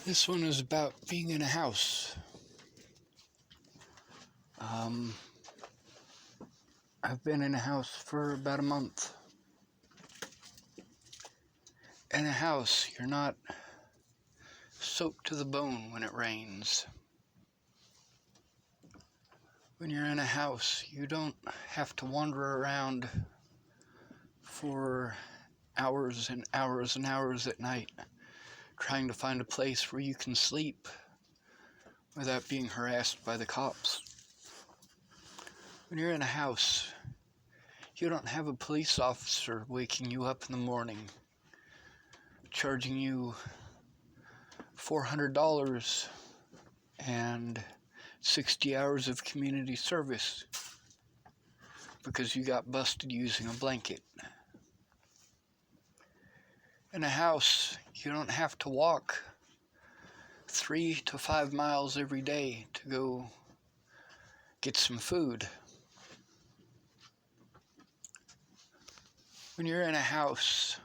This one is about being in a house. I've been in a house for about a month. In a house, you're not soaked to the bone when it rains. When you're in a house, you don't have to wander around for hours and hours and hours at night trying to find a place where you can sleep without being harassed by the cops. When you're in a house, you don't have a police officer waking you up in the morning, charging you $400 and 60 hours of community service because you got busted using a blanket. In a house, you don't have to walk 3 to 5 miles every day to go get some food. When you're in a house,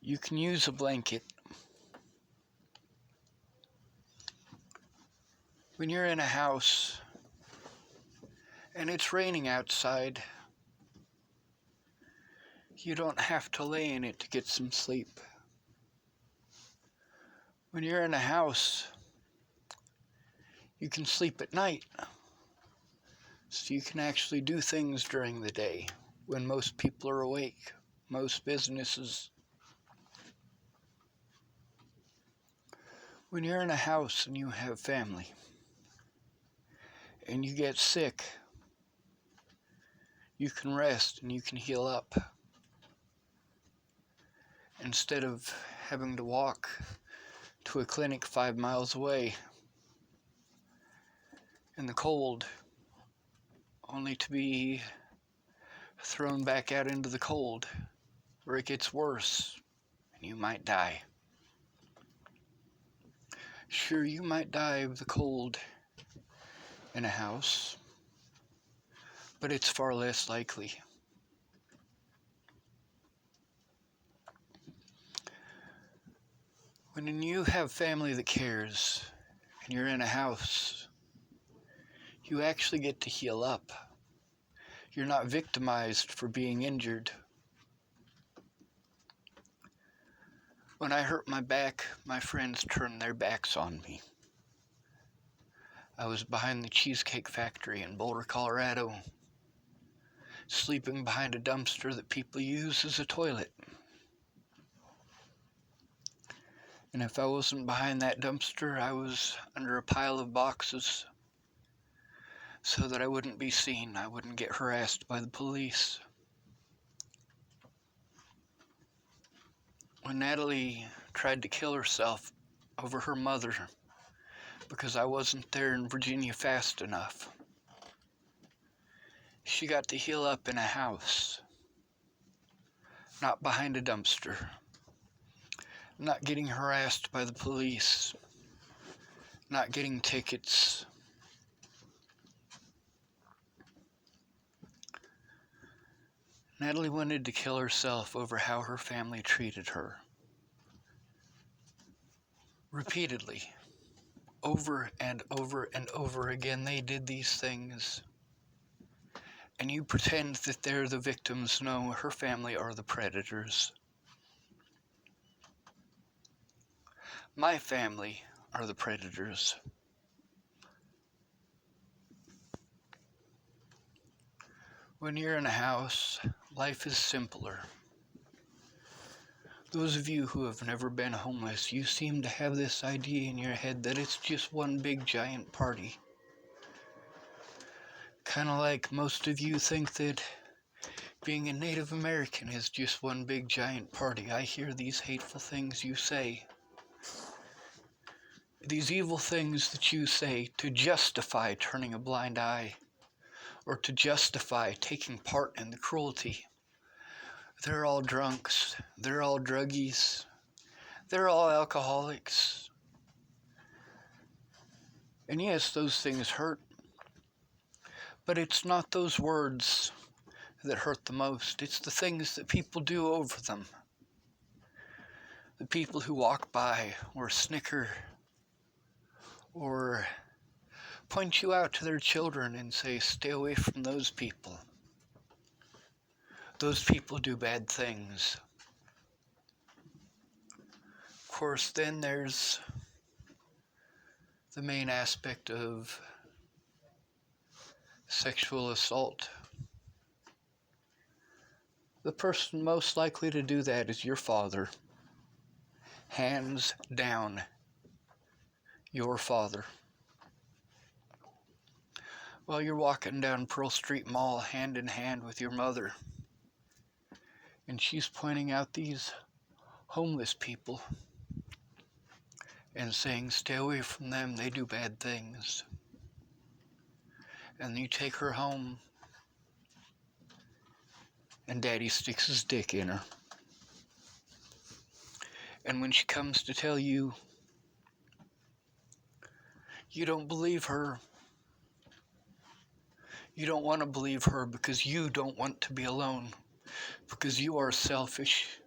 you can use a blanket. When you're in a house and it's raining outside, you don't have to lay in it to get some sleep. When you're in a house, you can sleep at night, so you can actually do things during the day when most people are awake, most businesses. When you're in a house and you have family and you get sick, you can rest and you can heal up instead of having to walk to a clinic 5 miles away in the cold, only to be thrown back out into the cold where it gets worse and you might die. Sure, you might die of the cold in a house, but it's far less likely. When you have family that cares and you're in a house, you actually get to heal up. You're not victimized for being injured. When I hurt my back, my friends turned their backs on me. I was behind the Cheesecake Factory in Boulder, Colorado, sleeping behind a dumpster that people use as a toilet. And if I wasn't behind that dumpster, I was under a pile of boxes so that I wouldn't be seen, I wouldn't get harassed by the police. When Natalie tried to kill herself over her mother because I wasn't there in Virginia fast enough, she got to heal up in a house, not behind a dumpster, not getting harassed by the police, not getting tickets. Natalie wanted to kill herself over how her family treated her. Repeatedly, over and over and over again, they did these things. And you pretend that they're the victims. No, her family are the predators. My family are the predators. When you're in a house, life is simpler. Those of you who have never been homeless, you seem to have this idea in your head that it's just one big giant party. Kind of like most of you think that being a Native American is just one big giant party. I hear these hateful things you say. These evil things that you say to justify turning a blind eye or to justify taking part in the cruelty. They're all drunks. They're all druggies. They're all alcoholics. And yes, those things hurt. But it's not those words that hurt the most. It's the things that people do over them. the people who walk by or snicker or point you out to their children and say, stay away from those people. Those people do bad things. Of course, then there's the main aspect of sexual assault. The person most likely to do that is your father. Hands down, your father. While you're walking down Pearl Street Mall hand in hand with your mother, and she's pointing out these homeless people and saying, stay away from them, they do bad things. And you take her home, and Daddy sticks his dick in her. And when she comes to tell you, you don't believe her. You don't want to believe her because you don't want to be alone. Because you are selfish.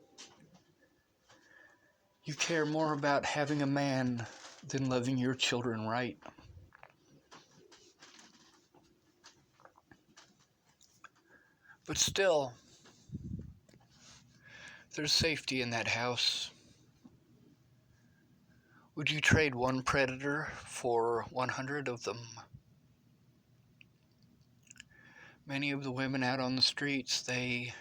You care more about having a man than loving your children right. But still, there's safety in that house. Would you trade one predator for 100 of them? Many of the women out on the streets, they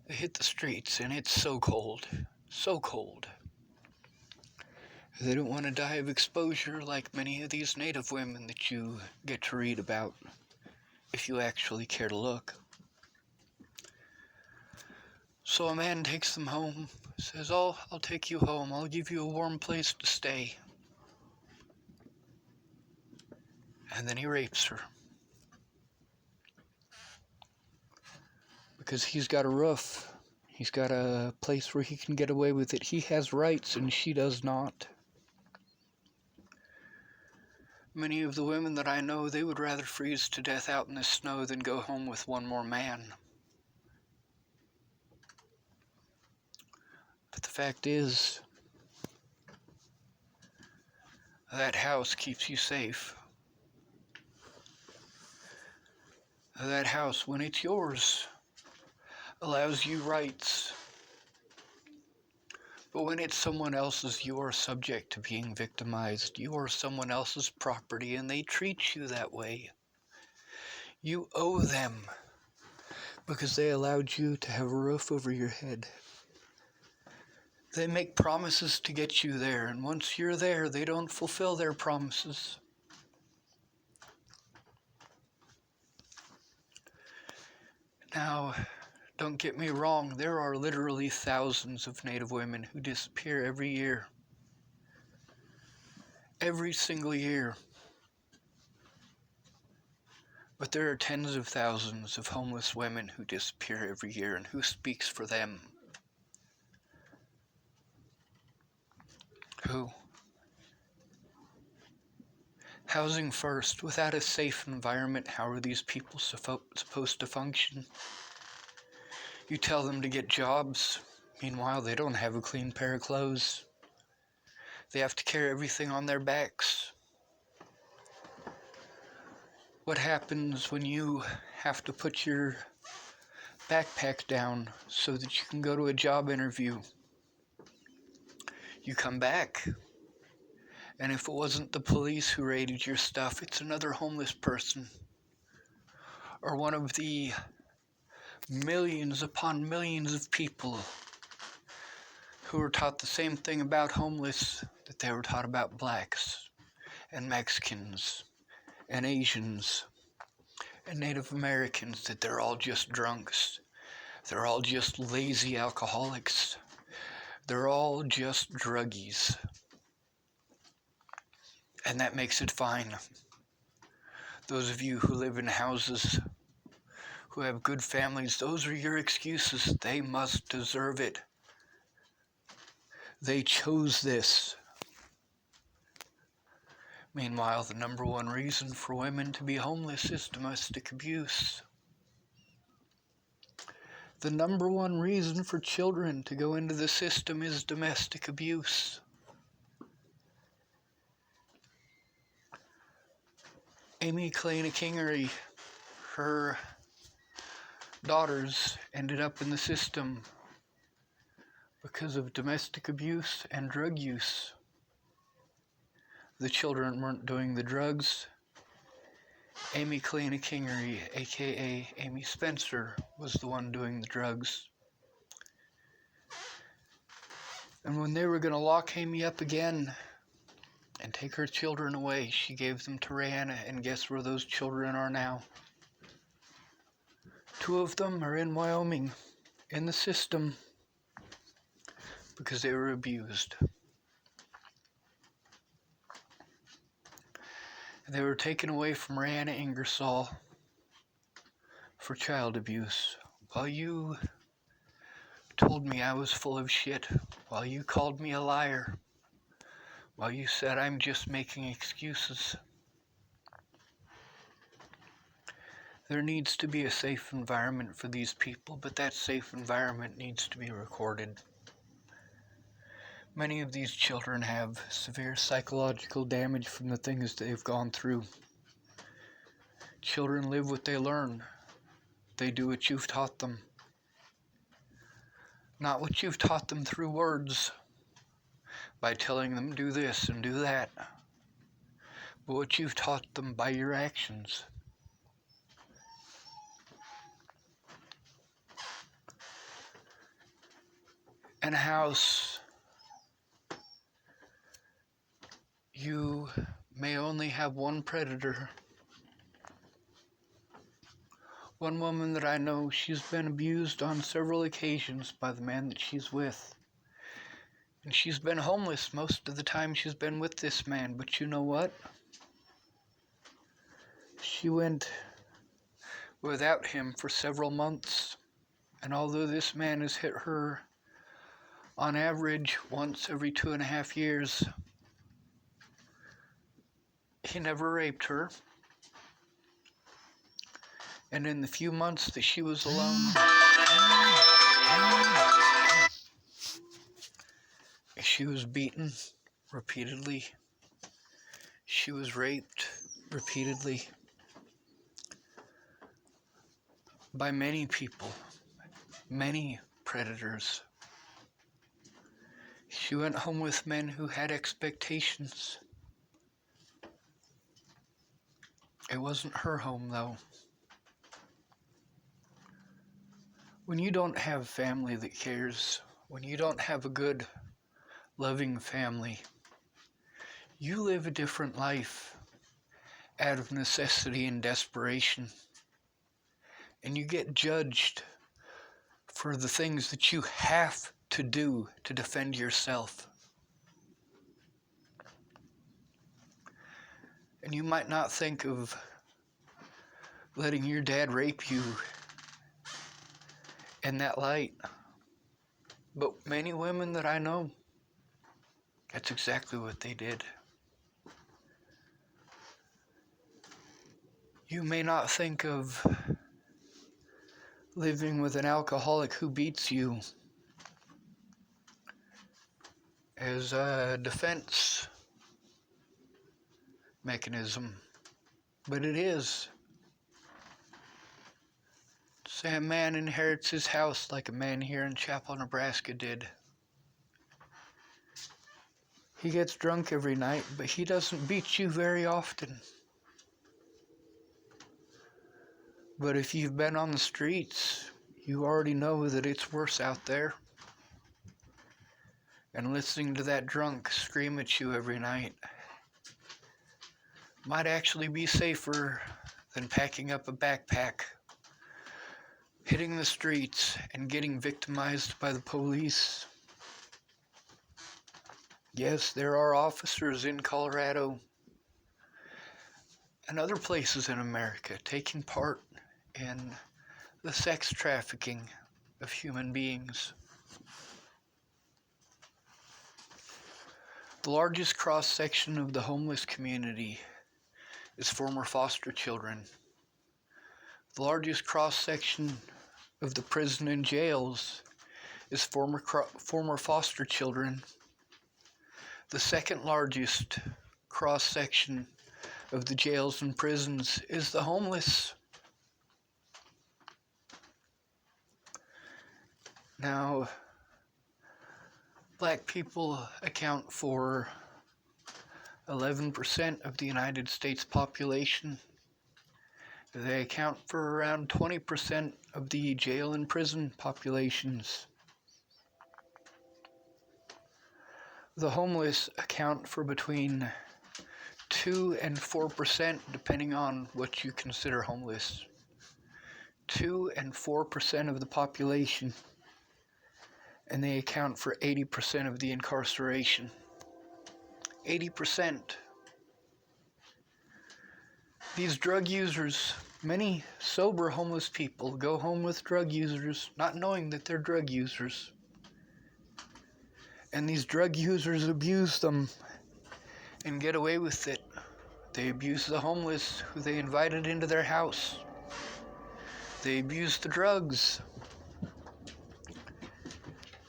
hit the streets and it's so cold. So cold. They don't want to die of exposure like many of these native women that you get to read about, if you actually care to look. So a man takes them home, says, oh, I'll take you home, I'll give you a warm place to stay. And then he rapes her. Because he's got a roof, he's got a place where he can get away with it. He has rights and she does not. Many of the women that I know, they would rather freeze to death out in the snow than go home with one more man. But the fact is, that house keeps you safe. That house, when it's yours, allows you rights. But when it's someone else's, you are subject to being victimized. You are someone else's property, and they treat you that way. You owe them because they allowed you to have a roof over your head. They make promises to get you there, and once you're there, they don't fulfill their promises. Now, don't get me wrong, there are literally thousands of Native women who disappear every year. Every single year. But there are tens of thousands of homeless women who disappear every year, and who speaks for them? Who? Housing first. Without a safe environment, how are these people supposed to function? You tell them to get jobs. Meanwhile, they don't have a clean pair of clothes. They have to carry everything on their backs. What happens when you have to put your backpack down so that you can go to a job interview? You come back, and if it wasn't the police who raided your stuff, it's another homeless person, or one of the millions upon millions of people who were taught the same thing about homeless that they were taught about blacks and Mexicans and Asians and Native Americans, that they're all just drunks. They're all just lazy alcoholics. They're all just druggies. And that makes it fine. Those of you who live in houses, who have good families, those are your excuses. They must deserve it. They chose this. Meanwhile, the number one reason for women to be homeless is domestic abuse. The number one reason for children to go into the system is domestic abuse. Amy Kalina Kingery, her daughters ended up in the system because of domestic abuse and drug use. The children weren't doing the drugs. Amy Kalina Kingery, aka Amy Spencer, was the one doing the drugs. And when they were going to lock Amy up again and take her children away, she gave them to Rihanna, and guess where those children are now? 2 of them are in Wyoming, in the system, because they were abused. They were taken away from Rihanna Ingersoll for child abuse. While you told me I was full of shit, while you called me a liar, while you said I'm just making excuses. There needs to be a safe environment for these people, but that safe environment needs to be recorded. Many of these children have severe psychological damage from the things they've gone through. Children live what they learn. They do what you've taught them. Not what you've taught them through words, by telling them do this and do that, but what you've taught them by your actions. In a house, you may only have one predator. One woman that I know, she's been abused on several occasions by the man that she's with. And she's been homeless most of the time she's been with this man. But you know what? She went without him for several months. And although this man has hit her on average once every 2.5 years, he never raped her. And in the few months that she was alone, she was beaten repeatedly. She was raped repeatedly by many people, many predators. She went home with men who had expectations. It wasn't her home, though. When you don't have family that cares, when you don't have a good, loving family, you live a different life out of necessity and desperation. And you get judged for the things that you have to do to defend yourself. And you might not think of letting your dad rape you in that light. But many women that I know, that's exactly what they did. You may not think of living with an alcoholic who beats you as a defense mechanism, but it is. Say a man inherits his house like a man here in Chapel, Nebraska did. He gets drunk every night, but he doesn't beat you very often. But if you've been on the streets, you already know that it's worse out there. And listening to that drunk scream at you every night might actually be safer than packing up a backpack, hitting the streets, and getting victimized by the police. Yes, there are officers in Colorado and other places in America taking part in the sex trafficking of human beings. The largest cross-section of the homeless community is former foster children. The largest cross-section of the prison and jails is former foster children. The second largest cross-section of the jails and prisons is the homeless. Now, black people account for 11% of the United States population. They account for around 20% of the jail and prison populations. The homeless account for between 2 and 4%, depending on what you consider homeless. 2 and 4% of the population, and they account for 80% of the incarceration. 80%. These drug users, many sober homeless people go home with drug users, not knowing that they're drug users. And these drug users abuse them and get away with it. They abuse the homeless who they invited into their house. They abuse the drugs.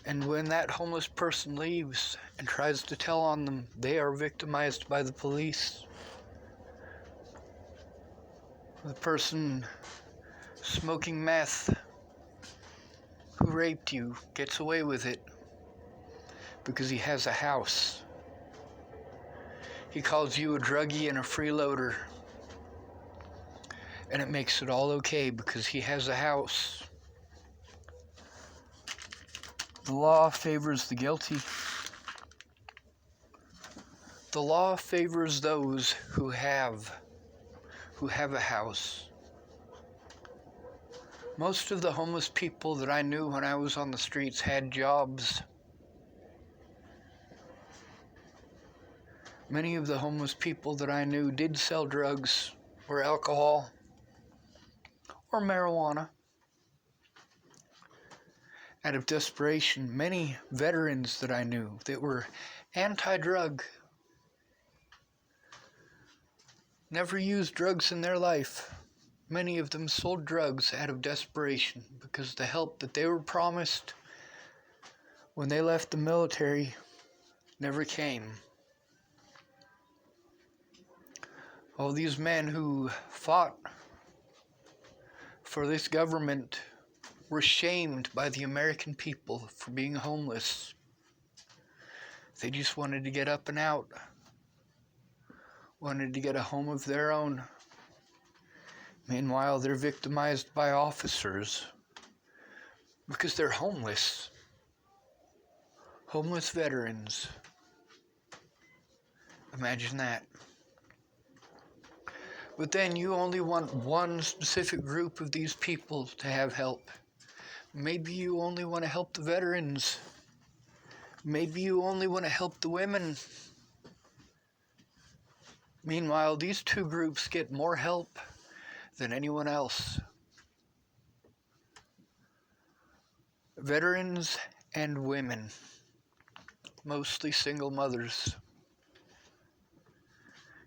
And when that homeless person leaves and tries to tell on them, they are victimized by the police. The person smoking meth who raped you gets away with it because he has a house. He calls you a druggie and a freeloader, and it makes it all okay because he has a house. The law favors the guilty. The law favors those who have a house. Most of the homeless people that I knew when I was on the streets had jobs. Many of the homeless people that I knew did sell drugs or alcohol or marijuana. Out of desperation, many veterans that I knew that were anti-drug never used drugs in their life. Many of them sold drugs out of desperation because the help that they were promised when they left the military never came. All these men who fought for this government were shamed by the American people for being homeless. They just wanted to get up and out, wanted to get a home of their own. Meanwhile, they're victimized by officers because they're homeless. Homeless veterans. Imagine that. But then you only want one specific group of these people to have help. Maybe you only want to help the veterans. Maybe you only want to help the women. Meanwhile, these two groups get more help than anyone else. Veterans and women, mostly single mothers,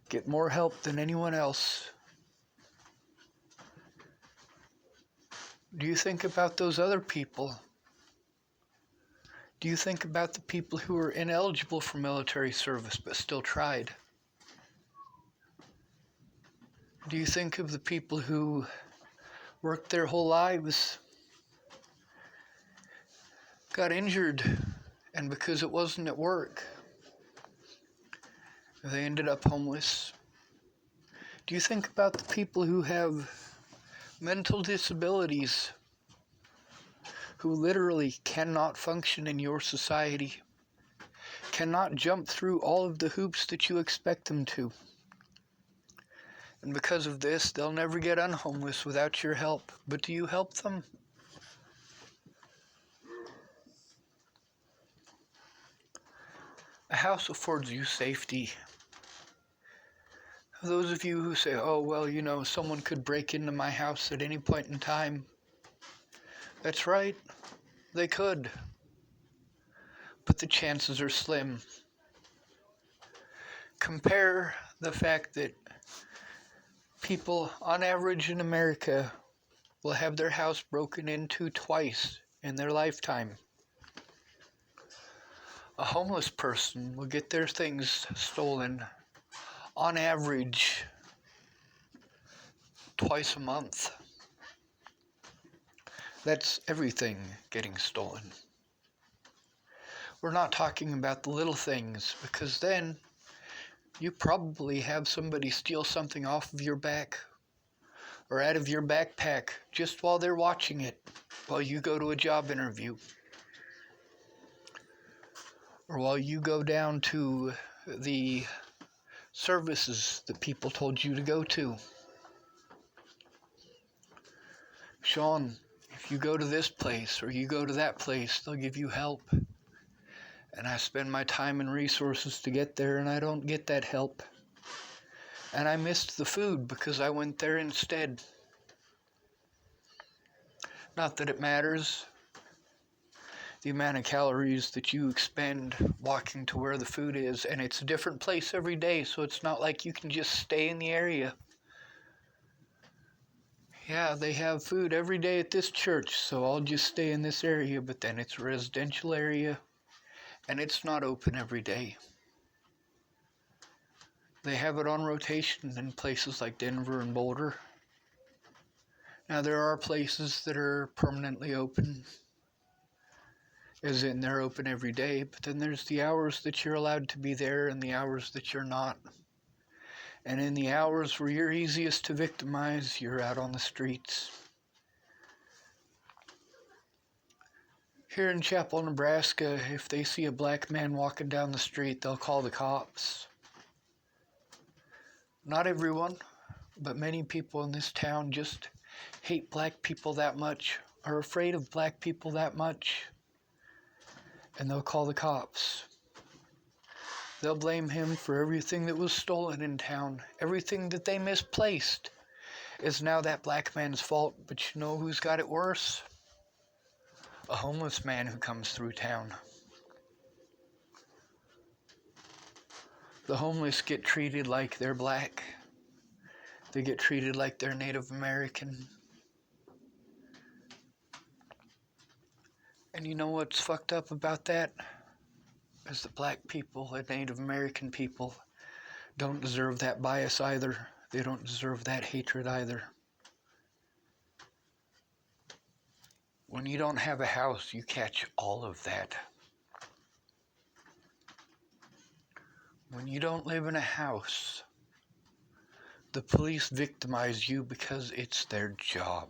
get more help than anyone else. Do you think about those other people? Do you think about the people who are ineligible for military service but still tried? Do you think of the people who worked their whole lives, got injured, and because it wasn't at work, they ended up homeless? Do you think about the people who have mental disabilities, who literally cannot function in your society, cannot jump through all of the hoops that you expect them to? And because of this, they'll never get unhomeless without your help. But do you help them? A house affords you safety. Those of you who say, oh, well, you know, someone could break into my house at any point in time. That's right, they could. But the chances are slim. Compare the fact that people, on average in America, will have their house broken into twice in their lifetime. A homeless person will get their things stolen on average twice a month. That's everything getting stolen. We're not talking about the little things, because then you probably have somebody steal something off of your back or out of your backpack just while they're watching it, while you go to a job interview, or while you go down to the services that people told you to go to. Sean, if you go to this place or you go to that place, they'll give you help. And I spend my time and resources to get there, and I don't get that help. And I missed the food because I went there instead. Not that it matters the amount of calories that you expend walking to where the food is, and it's a different place every day, so it's not like you can just stay in the area. Yeah, they have food every day at this church, so I'll just stay in this area, but then it's a residential area, and it's not open every day. They have it on rotation in places like Denver and Boulder. Now, there are places that are permanently open, as in they're open every day, but then there's the hours that you're allowed to be there and the hours that you're not. And in the hours where you're easiest to victimize, you're out on the streets. Here in Chapel, Nebraska, if they see a black man walking down the street, they'll call the cops. Not everyone, but many people in this town just hate black people that much, are afraid of black people that much, and they'll call the cops. They'll blame him for everything that was stolen in town. Everything that they misplaced is now that black man's fault. But you know who's got it worse? A homeless man who comes through town. The homeless get treated like they're black. They get treated like they're Native American. And you know what's fucked up about that? Is that black people and Native American people don't deserve that bias either. They don't deserve that hatred either. When you don't have a house, you catch all of that. When you don't live in a house, the police victimize you because it's their job.